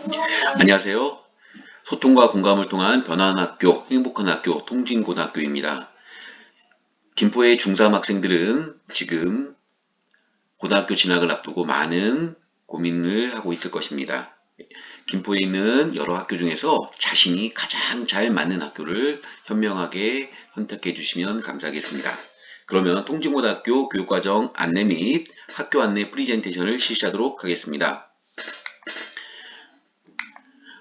안녕하세요. 소통과 공감을 통한 변화하는 학교, 행복한 학교, 통진고등학교입니다. 김포의 중3 학생들은 지금 고등학교 진학을 앞두고 많은 고민을 하고 있을 것입니다. 김포에 있는 여러 학교 중에서 자신이 가장 잘 맞는 학교를 현명하게 선택해 주시면 감사하겠습니다. 그러면 통진고등학교 교육과정 안내 및 학교 안내 프리젠테이션을 실시하도록 하겠습니다.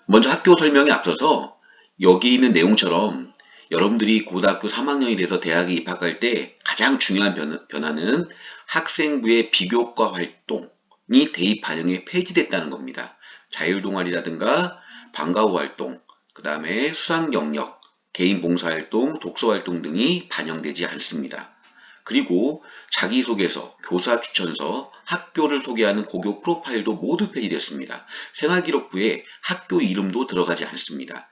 먼저 학교 설명에 앞서서 여기 있는 내용처럼 여러분들이 고등학교 3학년이 돼서 대학에 입학할 때 가장 중요한 변화는 학생부의 비교과 활동이 대입 반영에 폐지됐다는 겁니다. 자율동아리라든가 방과후 활동, 그 다음에 수상 경력, 개인 봉사활동, 독서활동 등이 반영되지 않습니다. 그리고 자기소개서, 교사 추천서, 학교를 소개하는 고교 프로파일도 모두 폐지됐습니다. 생활기록부에 학교 이름도 들어가지 않습니다.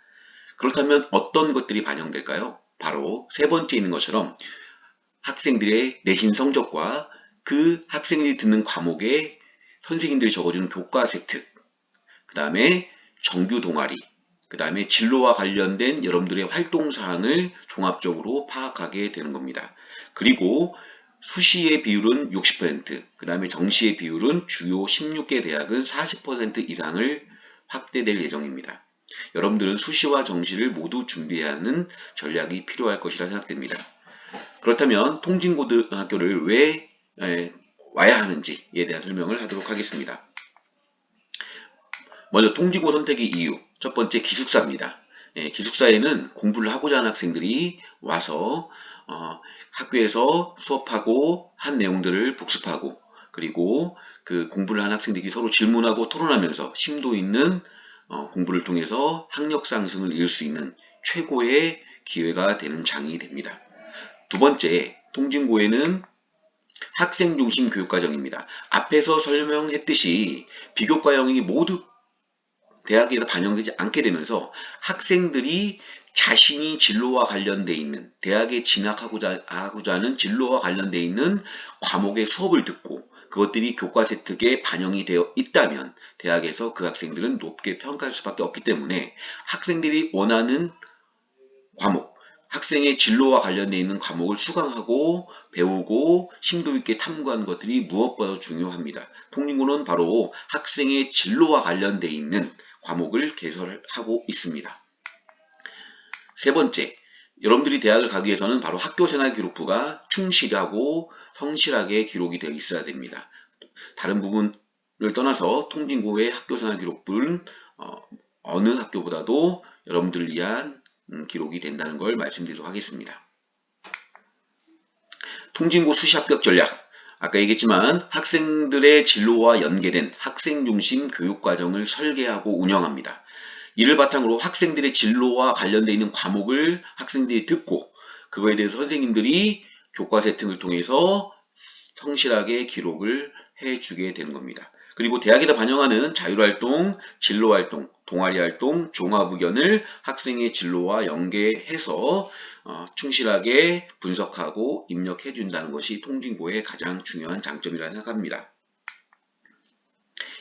그렇다면 어떤 것들이 반영될까요? 바로 세 번째 있는 것처럼 학생들의 내신 성적과 그 학생들이 듣는 과목에 선생님들이 적어주는 교과 세트, 그 다음에 정규 동아리, 그 다음에 진로와 관련된 여러분들의 활동사항을 종합적으로 파악하게 되는 겁니다. 그리고 수시의 비율은 60%, 그 다음에 정시의 비율은 주요 16개 대학은 40% 이상을 확대될 예정입니다. 여러분들은 수시와 정시를 모두 준비해야 하는 전략이 필요할 것이라 생각됩니다. 그렇다면 통진고등학교를 왜 와야 하는지에 대한 설명을 하도록 하겠습니다. 먼저 통지고 선택의 이유. 첫 번째 기숙사입니다. 기숙사에는 공부를 하고자 하는 학생들이 와서 학교에서 수업하고 한 내용들을 복습하고 그리고 그 공부를 한 학생들이 서로 질문하고 토론하면서 심도 있는 공부를 통해서 학력 상승을 이룰 수 있는 최고의 기회가 되는 장이 됩니다. 두 번째, 통진고에는 학생 중심 교육과정입니다. 앞에서 설명했듯이 비교과 영역이 모두 대학에서 반영되지 않게 되면서 학생들이 자신이 진로와 관련돼 있는 대학에 진학하고자 하는 진로와 관련돼 있는 과목의 수업을 듣고 그것들이 교과 세특에 반영이 되어 있다면 대학에서 그 학생들은 높게 평가할 수밖에 없기 때문에 학생들이 원하는 과목, 학생의 진로와 관련되어 있는 과목을 수강하고 배우고 심도 있게 탐구하는 것들이 무엇보다 중요합니다. 통진고는 바로 학생의 진로와 관련되어 있는 과목을 개설하고 있습니다. 세 번째, 여러분들이 대학을 가기 위해서는 바로 학교생활 기록부가 충실하고 성실하게 기록이 되어 있어야 됩니다. 다른 부분을 떠나서 통진고의 학교생활 기록부는 어느 학교보다도 여러분들을 위한 기록이 된다는 걸 말씀드리도록 하겠습니다. 통진고 수시 합격 전략. 아까 얘기했지만 학생들의 진로와 연계된 학생 중심 교육과정을 설계하고 운영합니다. 이를 바탕으로 학생들의 진로와 관련되어 있는 과목을 학생들이 듣고 그거에 대해서 선생님들이 교과 세팅을 통해서 성실하게 기록을 해주게 되는 겁니다. 그리고 대학에다 반영하는 자율활동, 진로활동, 동아리활동, 종합의견을 학생의 진로와 연계해서 충실하게 분석하고 입력해 준다는 것이 통진고의 가장 중요한 장점이라 생각합니다.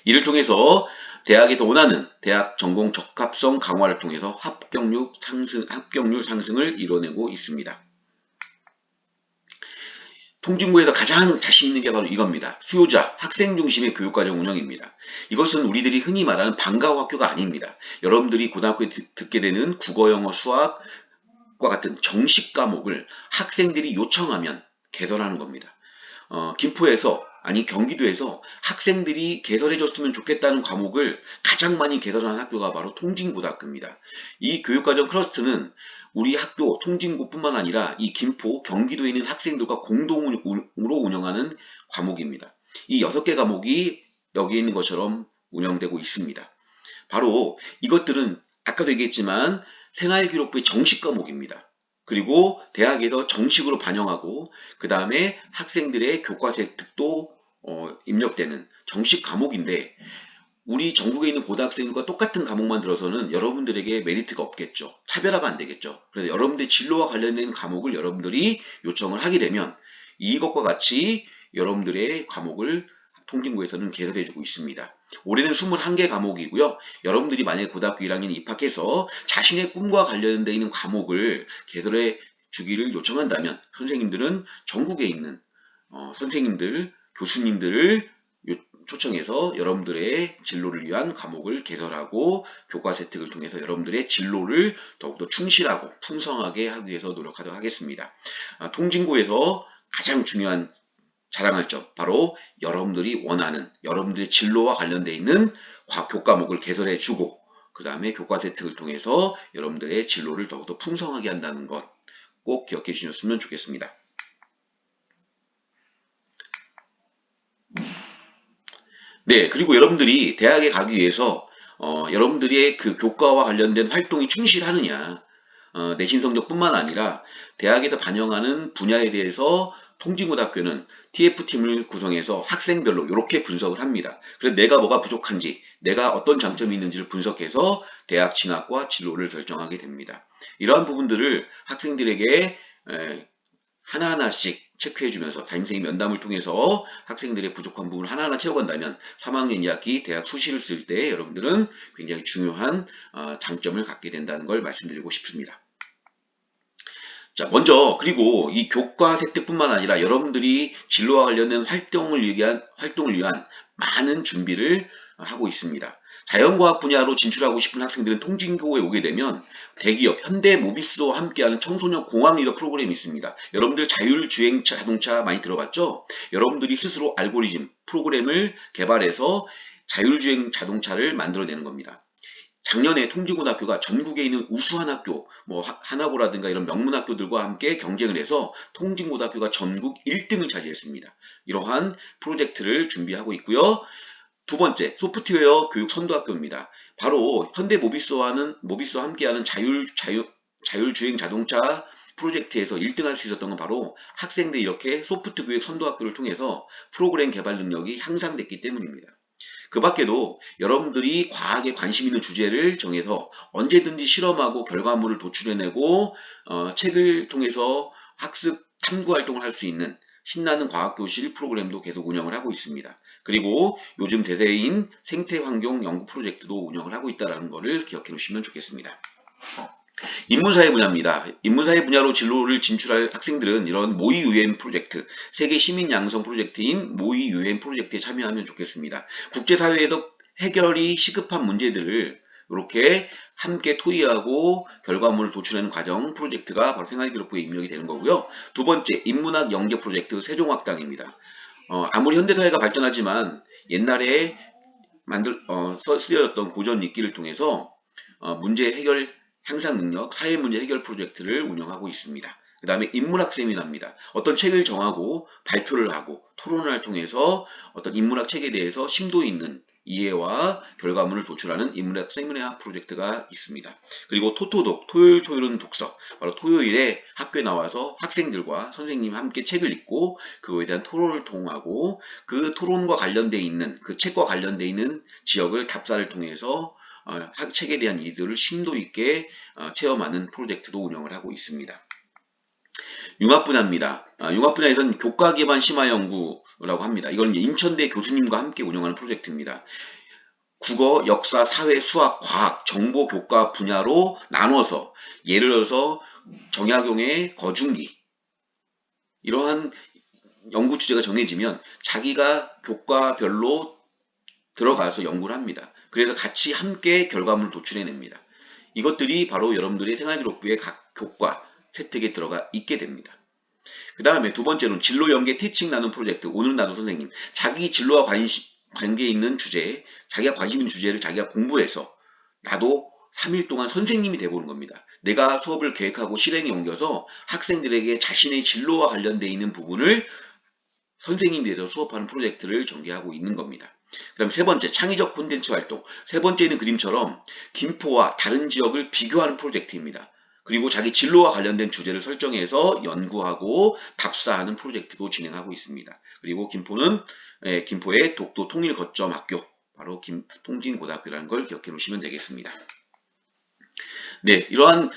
이를 통해서 대학에서 원하는 대학 전공 적합성 강화를 통해서 합격률 상승을 이뤄내고 있습니다. 통진고에서 가장 자신 있는 게 바로 이겁니다. 수요자, 학생 중심의 교육과정 운영입니다. 이것은 우리들이 흔히 말하는 방과후 학교가 아닙니다. 여러분들이 고등학교에 듣게 되는 국어, 영어, 수학과 같은 정식 과목을 학생들이 요청하면 개설하는 겁니다. 김포에서 아니 경기도에서 학생들이 개설해줬으면 좋겠다는 과목을 가장 많이 개설한 학교가 바로 통진고등학교입니다. 이 교육과정 클러스터는 우리 학교 통진고뿐만 아니라 이 김포 경기도에 있는 학생들과 공동으로 운영하는 과목입니다. 이 6개 과목이 여기에 있는 것처럼 운영되고 있습니다. 바로 이것들은 아까도 얘기했지만 생활기록부의 정식 과목입니다. 그리고 대학에서 정식으로 반영하고 그 다음에 학생들의 교과세 득도 입력되는 정식 과목인데 우리 전국에 있는 고등학생과 똑같은 과목만 들어서는 여러분들에게 메리트가 없겠죠. 차별화가 안 되겠죠. 그래서 여러분들의 진로와 관련된 과목을 여러분들이 요청을 하게 되면 이것과 같이 여러분들의 과목을 통진고에서는 개설해주고 있습니다. 올해는 21개 과목이고요. 여러분들이 만약에 고등학교 1학년 입학해서 자신의 꿈과 관련되어 있는 과목을 개설해 주기를 요청한다면 선생님들은 전국에 있는 선생님들, 교수님들을 초청해서 여러분들의 진로를 위한 과목을 개설하고 교과 혜택을 통해서 여러분들의 진로를 더욱더 충실하고 풍성하게 하기 위해서 노력하도록 하겠습니다. 통진고에서 가장 중요한 자랑할 점, 바로 여러분들이 원하는 여러분들의 진로와 관련되어 있는 교과목을 개설해주고 그 다음에 교과 혜택을 통해서 여러분들의 진로를 더욱더 풍성하게 한다는 것 꼭 기억해 주셨으면 좋겠습니다. 네, 그리고 여러분들이 대학에 가기 위해서 여러분들의 그 교과와 관련된 활동이 충실하느냐, 내신 성적뿐만 아니라 대학에서 반영하는 분야에 대해서 통진고등학교는 TF팀을 구성해서 학생별로 이렇게 분석을 합니다. 그래서 내가 뭐가 부족한지, 내가 어떤 장점이 있는지를 분석해서 대학 진학과 진로를 결정하게 됩니다. 이러한 부분들을 학생들에게 하나하나씩 체크해주면서 담임선생님 면담을 통해서 학생들의 부족한 부분을 하나하나 채워간다면 3학년 2학기 대학 수시를 쓸 때 여러분들은 굉장히 중요한 장점을 갖게 된다는 걸 말씀드리고 싶습니다. 자, 먼저 그리고 이 교과 혜택뿐만 아니라 여러분들이 진로와 관련된 활동을 위한 많은 준비를 하고 있습니다. 자연과학 분야로 진출하고 싶은 학생들은 통진고에 오게 되면 대기업 현대모비스와 함께하는 청소년 공학 리더 프로그램이 있습니다. 여러분들 자율주행 자동차 많이 들어봤죠? 여러분들이 스스로 알고리즘 프로그램을 개발해서 자율주행 자동차를 만들어내는 겁니다. 작년에 통진고등학교가 전국에 있는 우수한 학교, 뭐 하나고라든가 이런 명문학교들과 함께 경쟁을 해서 통진고등학교가 전국 1등을 차지했습니다. 이러한 프로젝트를 준비하고 있고요. 두 번째, 소프트웨어 교육 선도학교입니다. 바로 현대모비스와 함께하는 자율주행 자동차 프로젝트에서 1등 할 수 있었던 건 바로 학생들이 이렇게 소프트 교육 선도학교를 통해서 프로그램 개발 능력이 향상됐기 때문입니다. 그 밖에도 여러분들이 과학에 관심 있는 주제를 정해서 언제든지 실험하고 결과물을 도출해내고 책을 통해서 학습 탐구 활동을 할 수 있는 신나는 과학교실 프로그램도 계속 운영을 하고 있습니다. 그리고 요즘 대세인 생태환경 연구 프로젝트도 운영을 하고 있다는 것을 기억해 놓으시면 좋겠습니다. 인문사회 분야입니다. 인문사회 분야로 진로를 진출할 학생들은 이런 모의 유엔 프로젝트, 세계 시민 양성 프로젝트인 모의 유엔 프로젝트에 참여하면 좋겠습니다. 국제사회에서 해결이 시급한 문제들을 이렇게 함께 토의하고 결과물을 도출하는 과정 프로젝트가 바로 생활기록부에 입력이 되는 거고요. 두 번째, 인문학 연계 프로젝트 세종학당입니다. 아무리 현대사회가 발전하지만 옛날에 쓰여졌던 고전 읽기를 통해서 문제 해결 향상 능력, 사회 문제 해결 프로젝트를 운영하고 있습니다. 그 다음에 인문학 세미나입니다. 어떤 책을 정하고 발표를 하고 토론을 통해서 어떤 인문학 책에 대해서 심도 있는 이해와 결과물을 도출하는 인문학 세미나 프로젝트가 있습니다. 그리고 토토독, 토요일은 독서. 바로 토요일에 학교에 나와서 학생들과 선생님이 함께 책을 읽고 그거에 대한 토론을 통하고 그 토론과 관련돼 있는 그 책과 관련돼 있는 지역을 답사를 통해서 책에 대한 이해도를 심도 있게 체험하는 프로젝트도 운영을 하고 있습니다. 융합 분야입니다. 융합 분야에서는 교과 기반 심화 연구라고 합니다. 이건 인천대 교수님과 함께 운영하는 프로젝트입니다. 국어, 역사, 사회, 수학, 과학, 정보 교과 분야로 나눠서 예를 들어서 정약용의 거중기 이러한 연구 주제가 정해지면 자기가 교과별로 들어가서 연구를 합니다. 그래서 같이 함께 결과물을 도출해냅니다. 이것들이 바로 여러분들의 생활기록부의 각 교과, 혜택에 들어가 있게 됩니다. 그 다음에 두 번째로는 진로 연계 티칭 나눔 프로젝트. 오늘 나도 선생님. 자기 진로와 관계 있는 주제, 자기가 관심 있는 주제를 자기가 공부해서 나도 3일 동안 선생님이 돼보는 겁니다. 내가 수업을 계획하고 실행에 옮겨서 학생들에게 자신의 진로와 관련되어 있는 부분을 선생님이 돼서 수업하는 프로젝트를 전개하고 있는 겁니다. 그 다음 세 번째, 창의적 콘텐츠 활동. 세 번째는 그림처럼 김포와 다른 지역을 비교하는 프로젝트입니다. 그리고 자기 진로와 관련된 주제를 설정해서 연구하고 답사하는 프로젝트도 진행하고 있습니다. 그리고 김포의 독도 통일 거점 학교, 바로 통진고등학교라는 걸 기억해 놓으시면 되겠습니다. 네, 이러한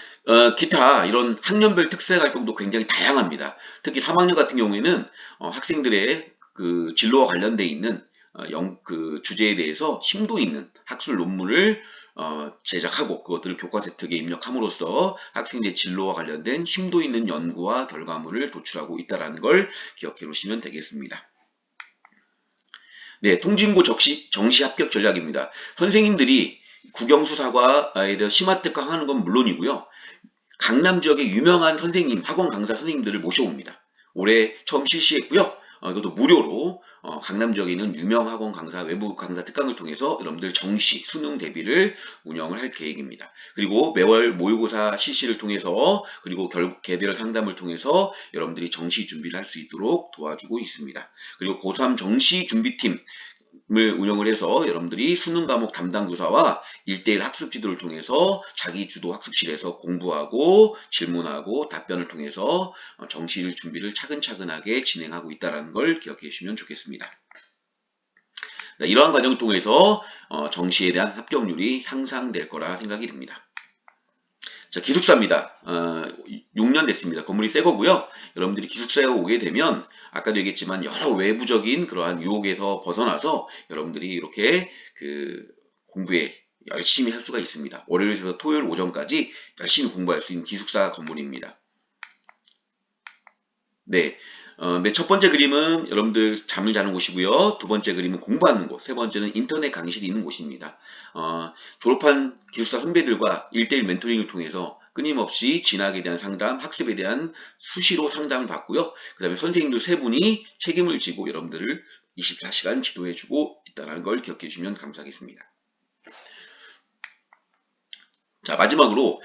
기타 이런 학년별 특색 활동도 굉장히 다양합니다. 특히 3학년 같은 경우에는 학생들의 그 진로와 관련돼 있는 그 주제에 대해서 심도 있는 학술 논문을 제작하고 그것들을 교과 세특에 입력함으로써 학생들의 진로와 관련된 심도 있는 연구와 결과물을 도출하고 있다는 걸 기억해 놓으시면 되겠습니다. 네, 통진고 정시 합격 전략입니다. 선생님들이 국영수사과에 대해서 심화 특강하는 건 물론이고요. 강남 지역의 유명한 선생님, 학원 강사 선생님들을 모셔옵니다. 올해 처음 실시했고요. 이것도 무료로 강남 지역에 있는 유명 학원 강사, 외부 강사 특강을 통해서 여러분들 정시, 수능 대비를 운영을 할 계획입니다. 그리고 매월 모의고사 실시를 통해서 그리고 개별 상담을 통해서 여러분들이 정시 준비를 할 수 있도록 도와주고 있습니다. 그리고 고3 정시 준비팀 을 운영을 해서 여러분들이 수능 과목 담당 교사와 1대1 학습 지도를 통해서 자기 주도 학습실에서 공부하고 질문하고 답변을 통해서 정시 준비를 차근차근하게 진행하고 있다는 걸 기억해 주시면 좋겠습니다. 이러한 과정을 통해서 정시에 대한 합격률이 향상될 거라 생각이 듭니다. 자, 기숙사입니다. 6년 됐습니다. 건물이 새 거고요. 여러분들이 기숙사에 오게 되면 아까도 얘기했지만 여러 외부적인 그러한 유혹에서 벗어나서 여러분들이 이렇게 그 공부에 열심히 할 수가 있습니다. 월요일에서 토요일 오전까지 열심히 공부할 수 있는 기숙사 건물입니다. 네. 첫 번째 그림은 여러분들 잠을 자는 곳이고요. 두 번째 그림은 공부하는 곳, 세 번째는 인터넷 강의실이 있는 곳입니다. 졸업한 기숙사 선배들과 1대1 멘토링을 통해서 끊임없이 진학에 대한 상담, 학습에 대한 수시로 상담을 받고요. 그 다음에 선생님들 세 분이 책임을 지고 여러분들을 24시간 지도해주고 있다는 걸 기억해 주시면 감사하겠습니다. 자, 마지막으로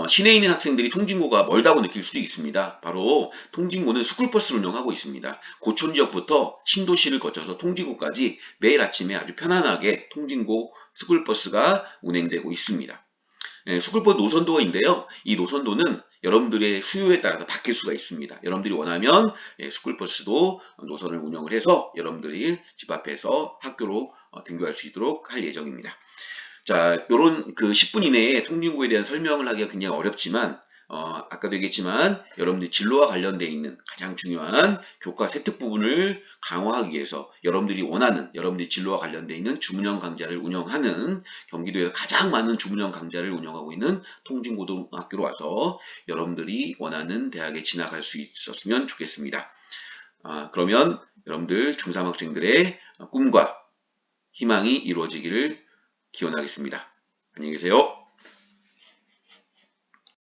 시내에 있는 학생들이 통진고가 멀다고 느낄 수도 있습니다. 바로 통진고는 스쿨버스를 운영하고 있습니다. 고촌 지역부터 신도시를 거쳐서 통진고까지 매일 아침에 아주 편안하게 통진고 스쿨버스가 운행되고 있습니다. 스쿨버스 노선도인데요. 이 노선도는 여러분들의 수요에 따라서 바뀔 수가 있습니다. 여러분들이 원하면 스쿨버스도 노선을 운영을 해서 여러분들이 집 앞에서 학교로 등교할 수 있도록 할 예정입니다. 자, 요런 그 10분 이내에 통진고에 대한 설명을 하기가 굉장히 어렵지만, 아까도 얘기했지만, 여러분들 진로와 관련되어 있는 가장 중요한 교과 세특 부분을 강화하기 위해서 여러분들이 원하는, 여러분들이 진로와 관련되어 있는 주문형 강좌를 운영하는 경기도에서 가장 많은 주문형 강좌를 운영하고 있는 통진고등학교로 와서 여러분들이 원하는 대학에 진학할 수 있었으면 좋겠습니다. 그러면 여러분들 중3 학생들의 꿈과 희망이 이루어지기를 기원하겠습니다. 안녕히 계세요.